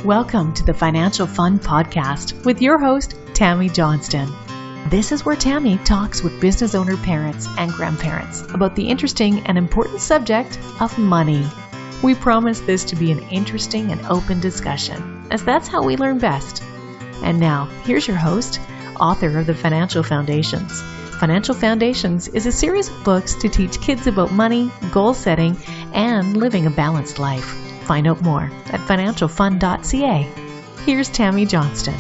Welcome to the Financial Fun Podcast with your host, Tammy Johnston. This is where Tammy talks with business owner parents and grandparents about the interesting and important subject of money. We promise this to be an interesting and open discussion, as that's how we learn best. And now, here's your host, author of the Financial Foundations. Financial Foundations is a series of books to teach kids about money, goal setting, and living a balanced life. Find out more at financialfun.ca. Here's Tammy Johnston.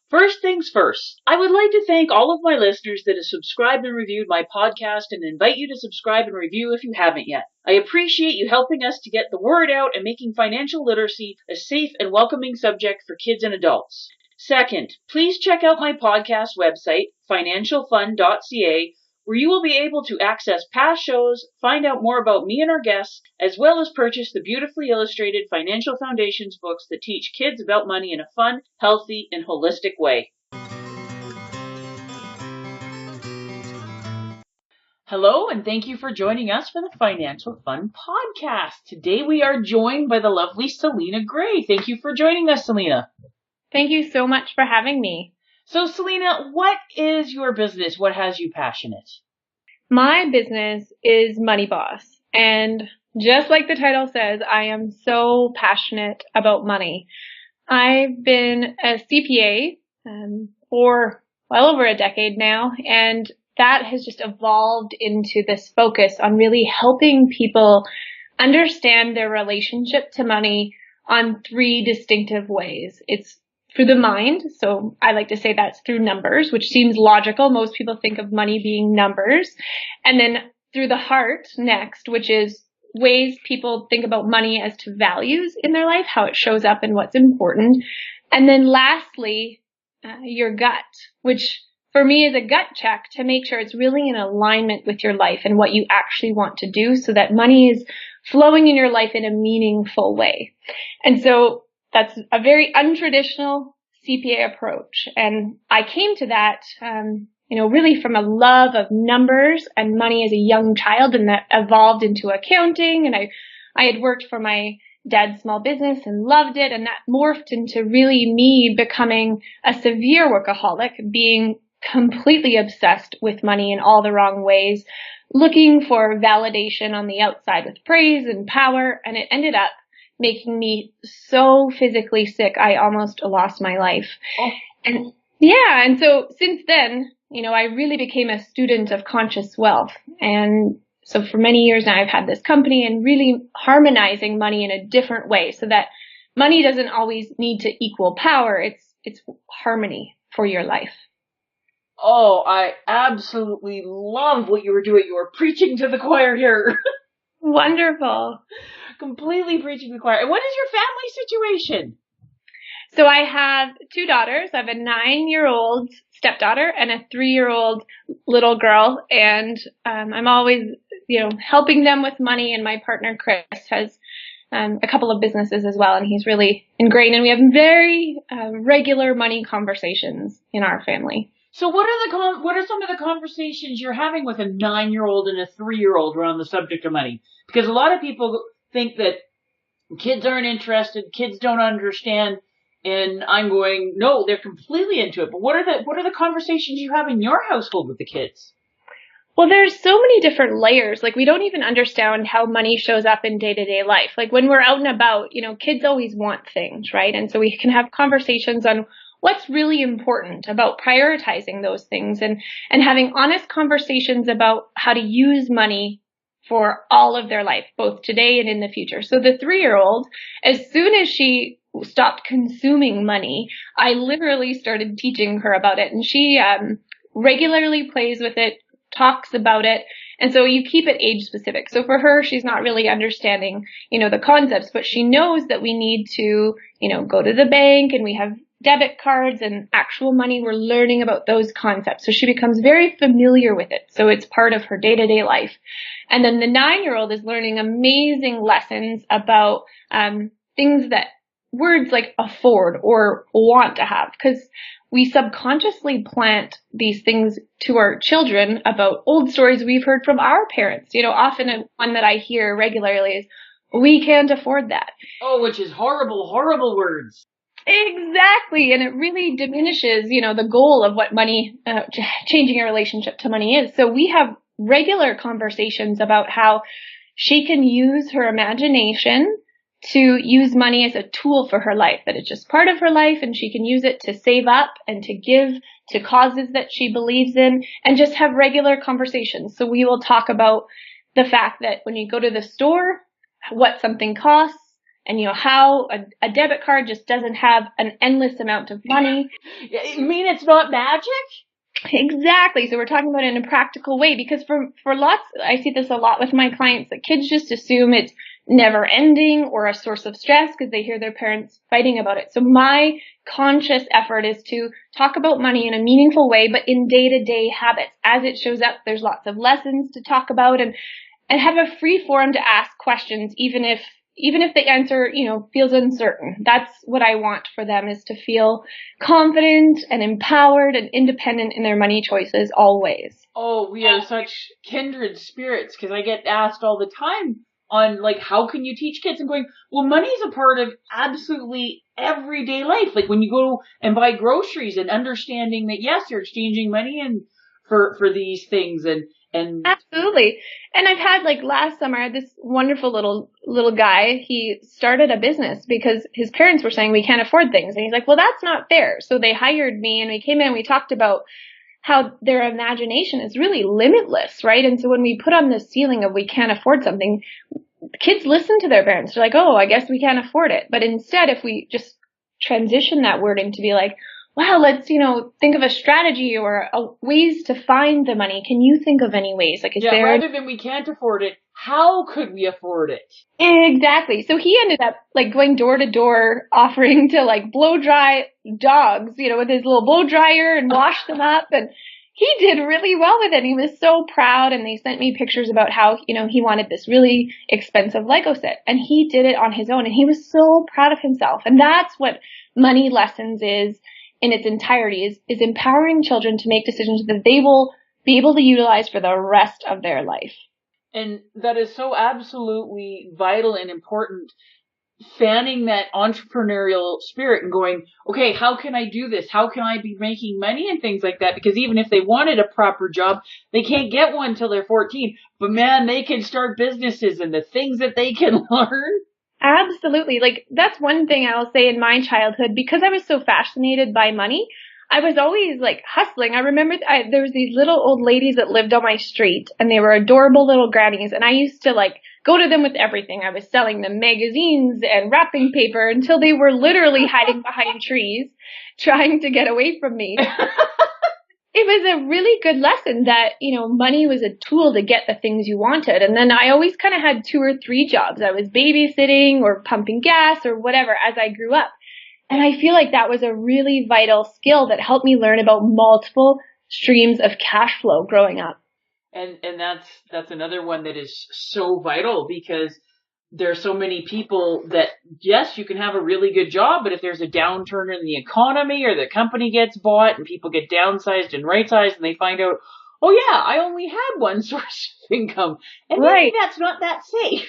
First things first, I would like to thank all of my listeners that have subscribed and reviewed my podcast and invite you to subscribe and review if you haven't yet. I appreciate you helping us to get the word out and making financial literacy a safe and welcoming subject for kids and adults. Second, please check out my podcast website, financialfun.ca, where you will be able to access past shows, find out more about me and our guests, as well as purchase the beautifully illustrated Financial Foundations books that teach kids about money in a fun, healthy, and holistic way. Hello, and thank you for joining us for the Financial Fun Podcast. Today we are joined by the lovely Selina Gray. Thank you for joining us, Selina. Thank you so much for having me. So, Selina, what is your business? What has you passionate? My business is Moneyboss. And just like the title says, I am so passionate about money. I've been a CPA for well over a decade now, and that has just evolved into this focus on really helping people understand their relationship to money on three distinctive ways. It's through the mind. So I like to say that's through numbers, which seems logical. Most people think of money being numbers. And then through the heart next, which is ways people think about money as to values in their life, how it shows up and what's important. And then lastly, your gut, which for me is a gut check to make sure it's really in alignment with your life and what you actually want to do so that money is flowing in your life in a meaningful way. And so that's a very untraditional CPA approach. And I came to that, really from a love of numbers and money as a young child, and that evolved into accounting. And I had worked for my dad's small business and loved it. And that morphed into really me becoming a severe workaholic, being completely obsessed with money in all the wrong ways, looking for validation on the outside with praise and power. And it ended up making me so physically sick, I almost lost my life. Oh. And so since then, I really became a student of conscious wealth. And so for many years now, I've had this company and really harmonizing money in a different way so that money doesn't always need to equal power. It's harmony for your life. Oh, I absolutely love what you were doing. You were preaching to the choir here. Wonderful. Completely preaching to the choir. And what is your family situation? So I have two daughters. I have a 9-year-old stepdaughter and a 3-year-old little girl. And I'm always, helping them with money. And my partner, Chris, has a couple of businesses as well. And he's really ingrained. And we have very regular money conversations in our family. So what are some of the conversations you're having with a 9-year-old and a 3-year-old around the subject of money? Because a lot of people think that kids aren't interested, kids don't understand, and I'm going, no, they're completely into it. But what are the conversations you have in your household with the kids? Well, there's so many different layers. Like, we don't even understand how money shows up in day-to-day life. Like, when we're out and about, kids always want things, right? And so we can have conversations on what's really important about prioritizing those things and having honest conversations about how to use money for all of their life, both today and in the future. So the 3-year-old, as soon as she stopped consuming money, I literally started teaching her about it. And she regularly plays with it, talks about it. And so you keep it age specific. So for her, she's not really understanding, the concepts, but she knows that we need to, go to the bank and we have debit cards and actual money. We're learning about those concepts. So she becomes very familiar with it. So it's part of her day-to-day life. And then the 9-year-old is learning amazing lessons about things that words like afford or want to have, because we subconsciously plant these things to our children about old stories we've heard from our parents. Often one that I hear regularly is, we can't afford that. Oh, which is horrible, horrible words. Exactly. And it really diminishes, the goal of what money, changing your relationship to money is. So we have regular conversations about how she can use her imagination to use money as a tool for her life, that it's just part of her life and she can use it to save up and to give to causes that she believes in and just have regular conversations. So we will talk about the fact that when you go to the store, what something costs, and how a debit card just doesn't have an endless amount of money. You mean it's not magic? Exactly. So we're talking about it in a practical way, because for lots, I see this a lot with my clients, that kids just assume it's never ending or a source of stress because they hear their parents fighting about it. So my conscious effort is to talk about money in a meaningful way, but in day-to-day habits. As it shows up, there's lots of lessons to talk about and have a free forum to ask questions, even if the answer, feels uncertain. That's what I want for them, is to feel confident and empowered and independent in their money choices always. Oh, we are such kindred spirits, because I get asked all the time on, how can you teach kids? I'm going, well, money's a part of absolutely everyday life. Like when you go and buy groceries, and understanding that, yes, you're exchanging money and for these things and Absolutely. And I've had, last summer, I had this wonderful little guy. He started a business because his parents were saying we can't afford things. And he's like, well, that's not fair. So they hired me and we came in and we talked about how their imagination is really limitless, right? And so when we put on this ceiling of we can't afford something, kids listen to their parents. They're like, oh, I guess we can't afford it. But instead, if we just transition that wording to be like, wow, let's, think of a strategy or ways to find the money. Can you think of any ways? Rather than we can't afford it, how could we afford it? Exactly. So he ended up going door to door, offering to blow dry dogs, with his little blow dryer and wash them up. And he did really well with it. He was so proud. And they sent me pictures about how, he wanted this really expensive Lego set, and he did it on his own. And he was so proud of himself. And that's what Money Lessons is in its entirety, is empowering children to make decisions that they will be able to utilize for the rest of their life. And that is so absolutely vital and important, fanning that entrepreneurial spirit and going, okay, how can I do this? How can I be making money and things like that? Because even if they wanted a proper job, they can't get one till they're 14. But man, they can start businesses, and the things that they can learn. Absolutely. That's one thing I'll say in my childhood, because I was so fascinated by money, I was always hustling. I remember there was these little old ladies that lived on my street, and they were adorable little grannies. And I used to go to them with everything. I was selling them magazines and wrapping paper until they were literally hiding behind trees trying to get away from me. It was a really good lesson that, money was a tool to get the things you wanted. And then I always kind of had 2 or 3 jobs. I was babysitting or pumping gas or whatever as I grew up. And I feel like that was a really vital skill that helped me learn about multiple streams of cash flow growing up. And that's another one that is so vital, because there are so many people that, yes, you can have a really good job, but if there's a downturn in the economy or the company gets bought and people get downsized and right-sized and they find out, oh yeah, I only had one source of income, and maybe that's not that safe.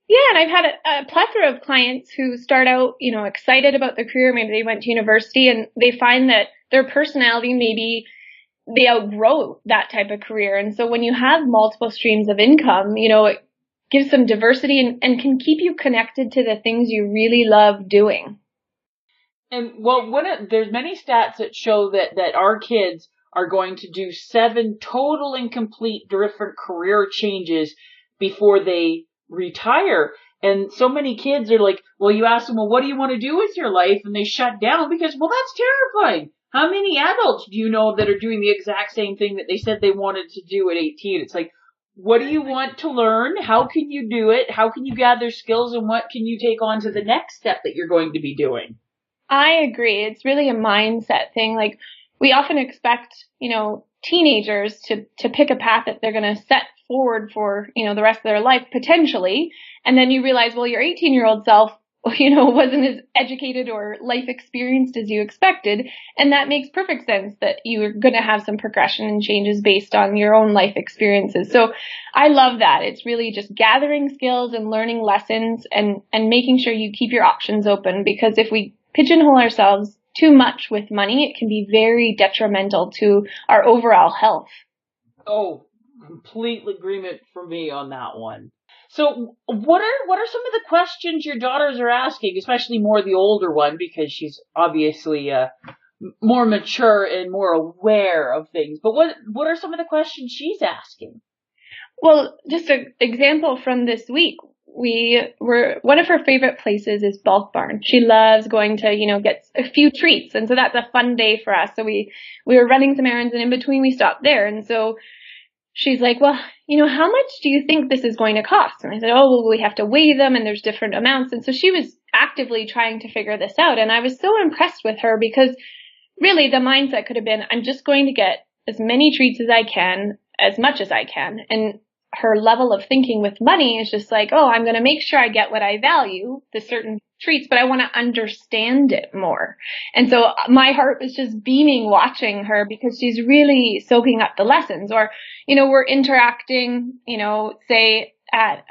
Yeah, and I've had a plethora of clients who start out, excited about their career. Maybe they went to university and they find that their personality, maybe they outgrow that type of career. And so when you have multiple streams of income, it gives some diversity and can keep you connected to the things you really love doing. And there's many stats that show that our kids are going to do 7 total and complete different career changes before they retire. And so many kids are like, well, you ask them, well, what do you want to do with your life? And they shut down because, well, that's terrifying. How many adults do you know that are doing the exact same thing that they said they wanted to do at 18? It's like, what do you want to learn? How can you do it? How can you gather skills? And what can you take on to the next step that you're going to be doing? I agree. It's really a mindset thing. We often expect, teenagers to pick a path that they're going to set forward for, the rest of their life potentially. And then you realize, well, your 18-year-old self wasn't as educated or life experienced as you expected. And that makes perfect sense that you're going to have some progression and changes based on your own life experiences. So I love that. It's really just gathering skills and learning lessons and making sure you keep your options open, because if we pigeonhole ourselves too much with money, it can be very detrimental to our overall health. Oh, complete agreement for me on that one. So what are some of the questions your daughters are asking, especially more the older one, because she's obviously more mature and more aware of things. But what are some of the questions she's asking? Well, just an example from this week. One of her favorite places is Bulk Barn. She loves going to, get a few treats. And so that's a fun day for us. So we were running some errands, and in between we stopped there. And so she's like, well, how much do you think this is going to cost? And I said, oh, well, we have to weigh them and there's different amounts. And so she was actively trying to figure this out. And I was so impressed with her, because really the mindset could have been, I'm just going to get as many treats as I can, as much as I can. And her level of thinking with money is just like, oh, I'm going to make sure I get what I value, the certain treats, but I want to understand it more. And so my heart was just beaming watching her, because she's really soaking up the lessons. Or, we're interacting, say at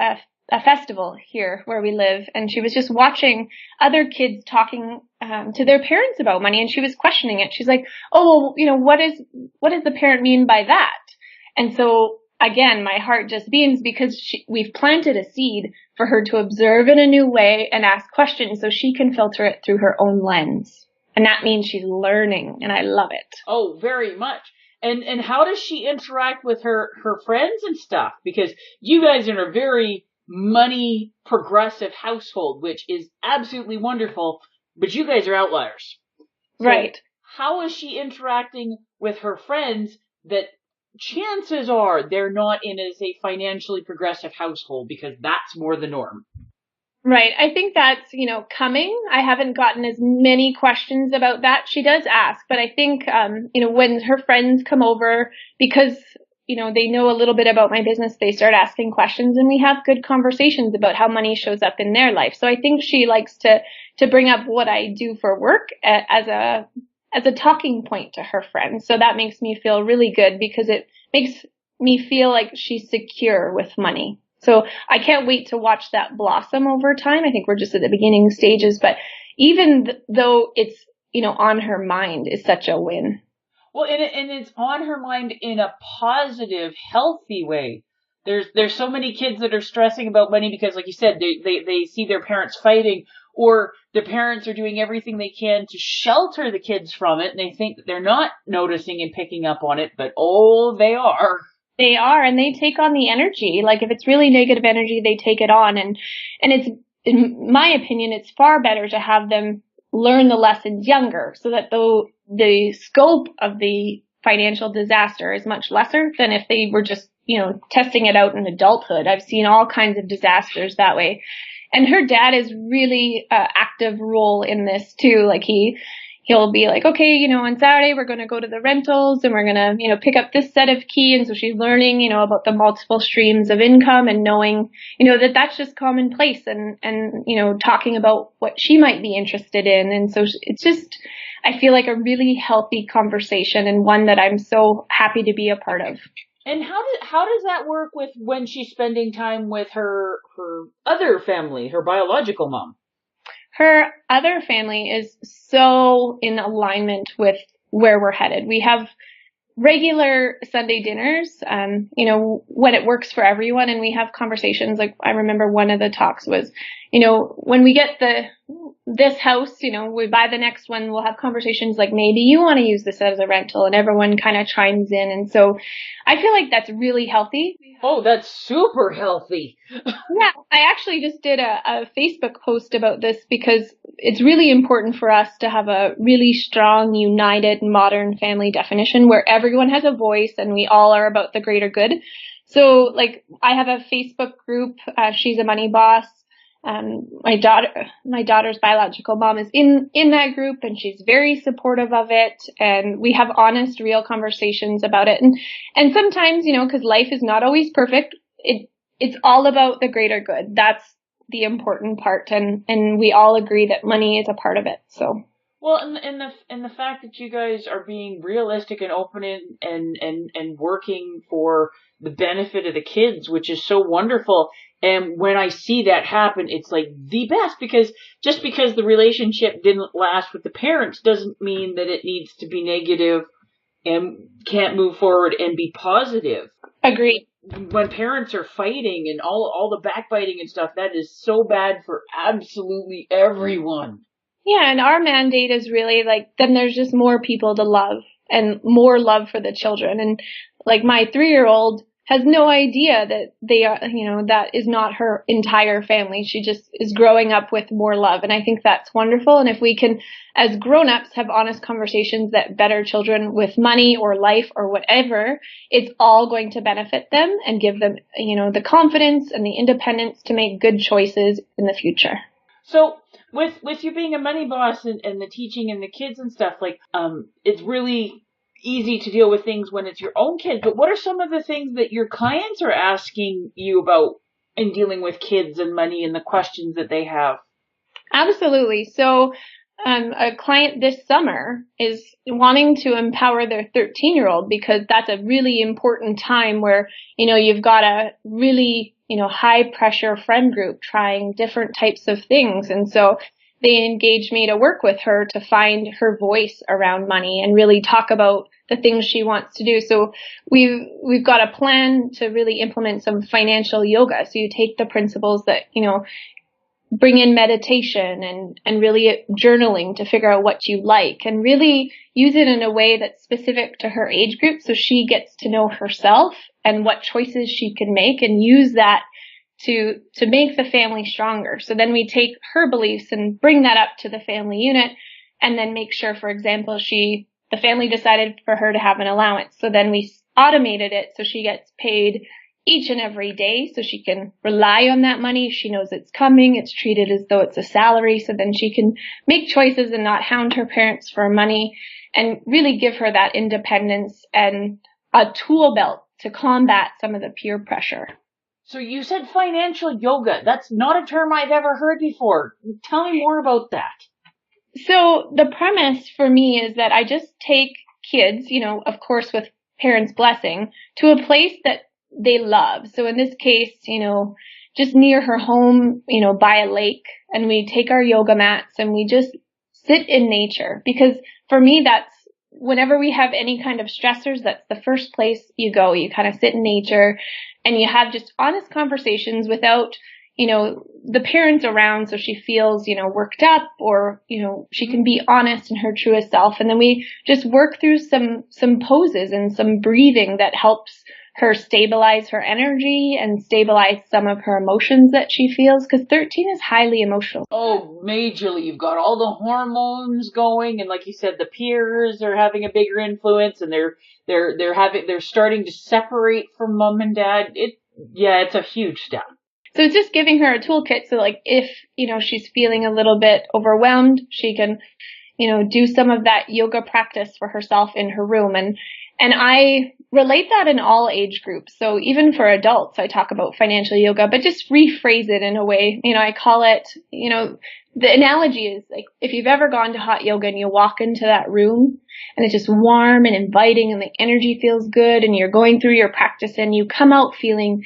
a festival here where we live, and she was just watching other kids talking to their parents about money, and she was questioning it. She's like, oh, well, what does the parent mean by that? And so again, my heart just beams, because we've planted a seed for her to observe in a new way and ask questions so she can filter it through her own lens. And that means she's learning, and I love it. Oh, very much. And how does she interact with her friends and stuff? Because you guys are in a very money progressive household, which is absolutely wonderful, but you guys are outliers. So right. How is she interacting with her friends that chances are they're not in as a financially progressive household, because that's more the norm? Right. I think that's, coming. I haven't gotten as many questions about that. She does ask, but I think, when her friends come over, because, they know a little bit about my business, they start asking questions, and we have good conversations about how money shows up in their life. So I think she likes to bring up what I do for work as a talking point to her friends. So that makes me feel really good, because it makes me feel like she's secure with money. So I can't wait to watch that blossom over time. I think we're just at the beginning stages, but even though it's, on her mind, is such a win. Well, and it's on her mind in a positive, healthy way. There's so many kids that are stressing about money because, like you said, they see their parents fighting, or their parents are doing everything they can to shelter the kids from it, and they think that they're not noticing and picking up on it, but oh, they are. They are, and they take on the energy. Like, if it's really negative energy, they take it on, and it's, in my opinion, it's far better to have them learn the lessons younger, so that the scope of the financial disaster is much lesser than if they were just, testing it out in adulthood. I've seen all kinds of disasters that way. And her dad is really active role in this too. Like he'll be like, okay, on Saturday we're going to go to the rentals and we're going to, pick up this set of key. And so she's learning, about the multiple streams of income and knowing, that that's just commonplace and, talking about what she might be interested in. And so it's just, I feel like a really healthy conversation, and one that I'm so happy to be a part of. And how does that work with when she's spending time with her other family, her biological mom? Her other family is so in alignment with where we're headed. We have regular Sunday dinners, when it works for everyone, and we have conversations. Like, I remember one of the talks was, when we get this house, we buy the next one, we'll have conversations like, maybe you want to use this as a rental, and everyone kind of chimes in. And so I feel like that's really healthy. Oh, that's super healthy. Yeah, I actually just did a Facebook post about this, because it's really important for us to have a really strong, united, modern family definition where everyone has a voice and we all are about the greater good. So, like, I have a Facebook group. She's a money boss. My daughter's biological mom is in that group, and she's very supportive of it. And we have honest, real conversations about it. And sometimes, because life is not always perfect, it's all about the greater good. That's the important part, and we all agree that money is a part of it. So. Well, and the fact that you guys are being realistic and open and working for the benefit of the kids, which is so wonderful. And when I see that happen, it's like the best, because just because the relationship didn't last with the parents doesn't mean that it needs to be negative and can't move forward and be positive. Agreed. When parents are fighting and all the backbiting and stuff, that is so bad for absolutely everyone. Yeah, and our mandate is really like, then there's just more people to love and more love for the children. And like my 3-year-old has no idea that they are, that is not her entire family. She just is growing up with more love. And I think that's wonderful. And if we can, as grown-ups, have honest conversations that better children with money or life or whatever, it's all going to benefit them and give them, the confidence and the independence to make good choices in the future. So with you being a money boss and the teaching and the kids and stuff, like, it's really easy to deal with things when it's your own kids. But what are some of the things that your clients are asking you about in dealing with kids and money and the questions that they have? Absolutely. So a client this summer is wanting to empower their 13-year-old because that's a really important time where, you've got a really, high pressure friend group trying different types of things. And so they engaged me to work with her to find her voice around money and really talk about the things she wants to do. So we've got a plan to really implement some financial yoga. So you take the principles that, bring in meditation and really journaling to figure out what you like and really use it in a way that's specific to her age group so she gets to know herself and what choices she can make and use that to make the family stronger. So then we take her beliefs and bring that up to the family unit and then make sure, for example, the family decided for her to have an allowance. So then we automated it so she gets paid each and every day so she can rely on that money. She knows it's coming. It's treated as though it's a salary. So then she can make choices and not hound her parents for money and really give her that independence and a tool belt to combat some of the peer pressure. So you said financial yoga. That's not a term I've ever heard before. Tell me more about that. So the premise for me is that I just take kids, of course with parents' blessing, to a place that they love. So in this case, just near her home, by a lake, and we take our yoga mats and we just sit in nature. Because for me, that's whenever we have any kind of stressors, that's the first place you go. You kind of sit in nature and you have just honest conversations without, the parents around. So she feels, worked up or, she can be honest in her truest self. And then we just work through some poses and some breathing that helps her stabilize her energy and stabilize some of her emotions that she feels, because 13 is highly emotional. Oh, majorly. You've got all the hormones going, and like you said, the peers are having a bigger influence, and they're starting to separate from mom and dad. It's a huge step. So it's just giving her a toolkit. So like if, she's feeling a little bit overwhelmed, she can, do some of that yoga practice for herself in her room. And I relate that in all age groups. So even for adults, I talk about financial yoga, but just rephrase it in a way. I call it, the analogy is like if you've ever gone to hot yoga and you walk into that room and it's just warm and inviting and the energy feels good and you're going through your practice and you come out feeling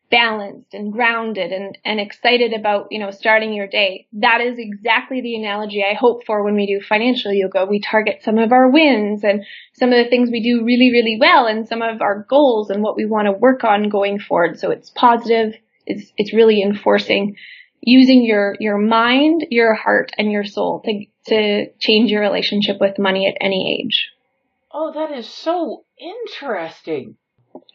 balanced and grounded and excited about, starting your day. That is exactly the analogy I hope for when we do financial yoga. We target some of our wins and some of the things we do really, really well and some of our goals and what we want to work on going forward. So it's positive. It's really enforcing using your mind, your heart, and your soul to change your relationship with money at any age. Oh, that is so interesting.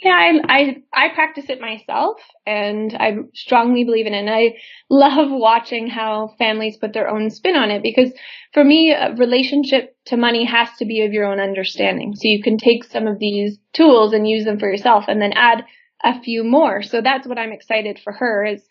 Yeah, I practice it myself and I strongly believe in it. And I love watching how families put their own spin on it because for me, a relationship to money has to be of your own understanding. So you can take some of these tools and use them for yourself and then add a few more. So that's what I'm excited for her is,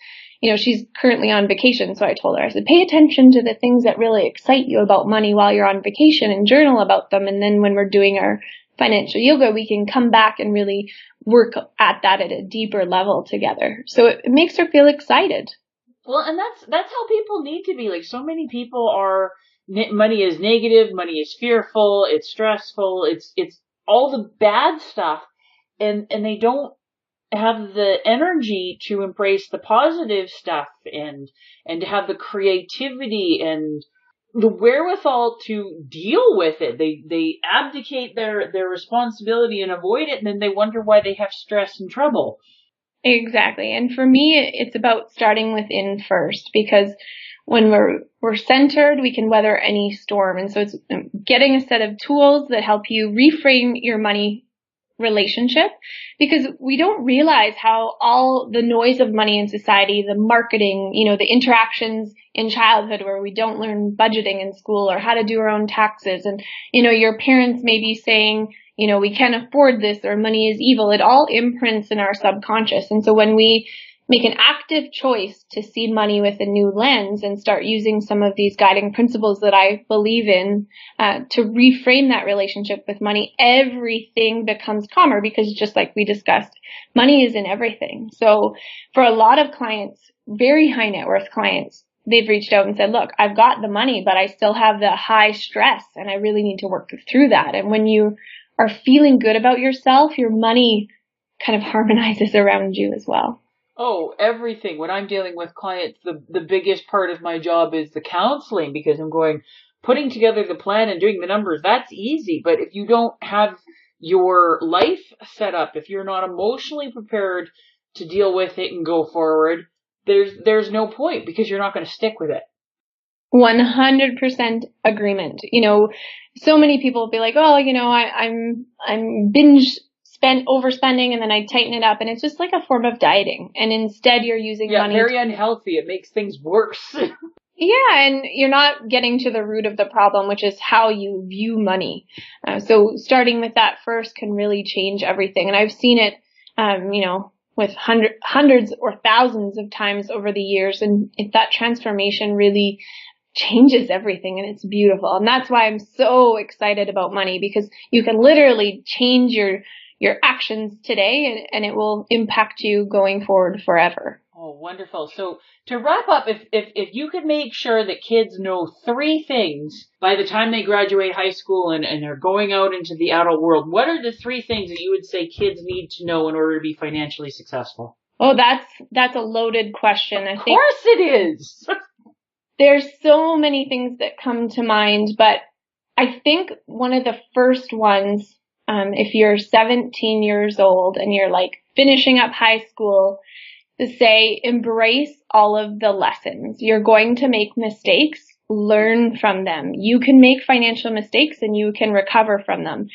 she's currently on vacation. So I told her, I said, pay attention to the things that really excite you about money while you're on vacation and journal about them. And then when we're doing our financial yoga, we can come back and really work at that at a deeper level together. So it makes her feel excited. Well, and that's how people need to be. Like, so many people are, money is negative, money is fearful, it's stressful, it's all the bad stuff, and they don't have the energy to embrace the positive stuff, and to have the creativity and the wherewithal to deal with it. They abdicate their responsibility and avoid it, and then they wonder why they have stress and trouble. Exactly. And for me, it's about starting within first, because when we're centered, we can weather any storm. And so it's getting a set of tools that help you reframe your money relationship, because we don't realize how all the noise of money in society, the marketing, the interactions in childhood where we don't learn budgeting in school or how to do our own taxes. And, your parents may be saying, we can't afford this, or money is evil. It all imprints in our subconscious. And so when we make an active choice to see money with a new lens and start using some of these guiding principles that I believe in to reframe that relationship with money, everything becomes calmer, because just like we discussed, money is in everything. So for a lot of clients, very high net worth clients, they've reached out and said, look, I've got the money, but I still have the high stress and I really need to work through that. And when you are feeling good about yourself, your money kind of harmonizes around you as well. Oh, everything. When I'm dealing with clients, the biggest part of my job is the counseling, because I'm putting together the plan and doing the numbers. That's easy. But if you don't have your life set up, if you're not emotionally prepared to deal with it and go forward, there's no point, because you're not going to stick with it. 100% agreement. So many people will be like, oh, I'm overspending, and then I tighten it up, and it's just like a form of dieting. And instead you're using money. Very unhealthy. It makes things worse. Yeah, and you're not getting to the root of the problem, which is how you view money. So starting with that first can really change everything. And I've seen it, with hundreds or thousands of times over the years. And that transformation really changes everything, and it's beautiful. And that's why I'm so excited about money, because you can literally change your actions today, and it will impact you going forward forever. Oh, wonderful. So to wrap up, if you could make sure that kids know 3 things by the time they graduate high school and they're going out into the adult world, what are the 3 things that you would say kids need to know in order to be financially successful? Oh, that's a loaded question. Of course it is. There's so many things that come to mind, but I think one of the first ones, if you're 17 years old and you're like finishing up high school, to say, embrace all of the lessons. You're going to make mistakes, learn from them. You can make financial mistakes and you can recover from them.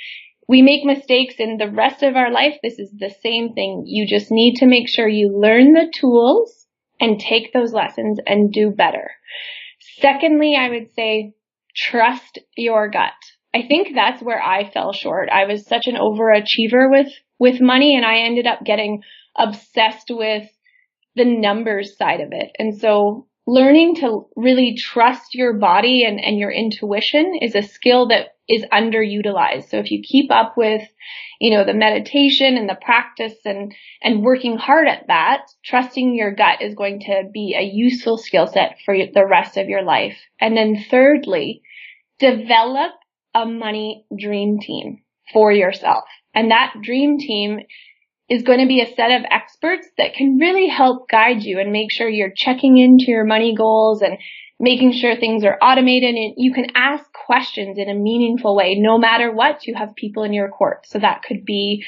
We make mistakes in the rest of our life. This is the same thing. You just need to make sure you learn the tools and take those lessons and do better. Secondly, I would say trust your gut. I think that's where I fell short. I was such an overachiever with money, and I ended up getting obsessed with the numbers side of it. And so learning to really trust your body and your intuition is a skill that is underutilized. So if you keep up with, the meditation and the practice and working hard at that, trusting your gut is going to be a useful skill set for the rest of your life. And then thirdly, develop a money dream team for yourself. And that dream team is going to be a set of experts that can really help guide you and make sure you're checking into your money goals and making sure things are automated, and you can ask questions in a meaningful way. No matter what, you have people in your court. So that could be,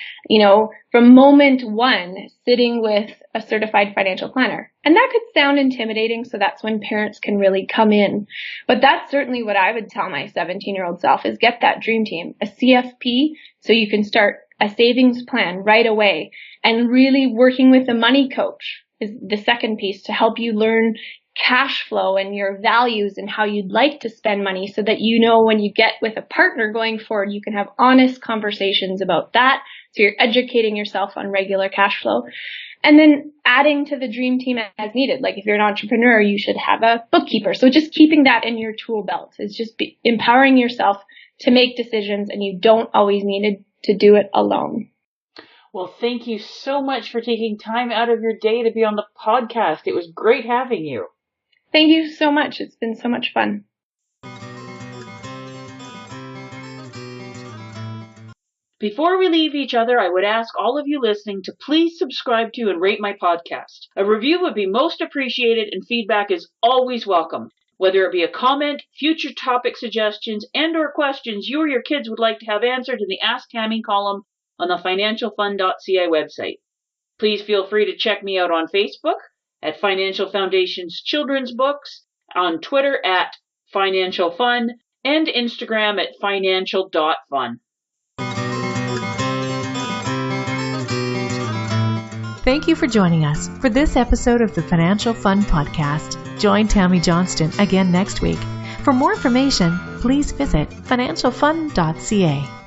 from moment one, sitting with a certified financial planner. And that could sound intimidating, so that's when parents can really come in. But that's certainly what I would tell my 17-year-old self, is get that dream team, a CFP, so you can start a savings plan right away. And really working with a money coach is the second piece, to help you learn cash flow and your values and how you'd like to spend money, so that when you get with a partner going forward, you can have honest conversations about that. So you're educating yourself on regular cash flow. And then adding to the dream team as needed. Like if you're an entrepreneur, you should have a bookkeeper. So just keeping that in your tool belt is just empowering yourself to make decisions, and you don't always need to do it alone. Well, thank you so much for taking time out of your day to be on the podcast. It was great having you. Thank you so much. It's been so much fun. Before we leave each other, I would ask all of you listening to please subscribe to and rate my podcast. A review would be most appreciated, and feedback is always welcome. Whether it be a comment, future topic suggestions, and/or questions you or your kids would like to have answered in the Ask Tammy column on the financialfund.ca website. Please feel free to check me out on Facebook at Financial Foundation's Children's Books, on Twitter at Financial Fun, and Instagram at financial.fun. Thank you for joining us for this episode of the Financial Fun Podcast. Join Tammy Johnston again next week. For more information, please visit financialfun.ca.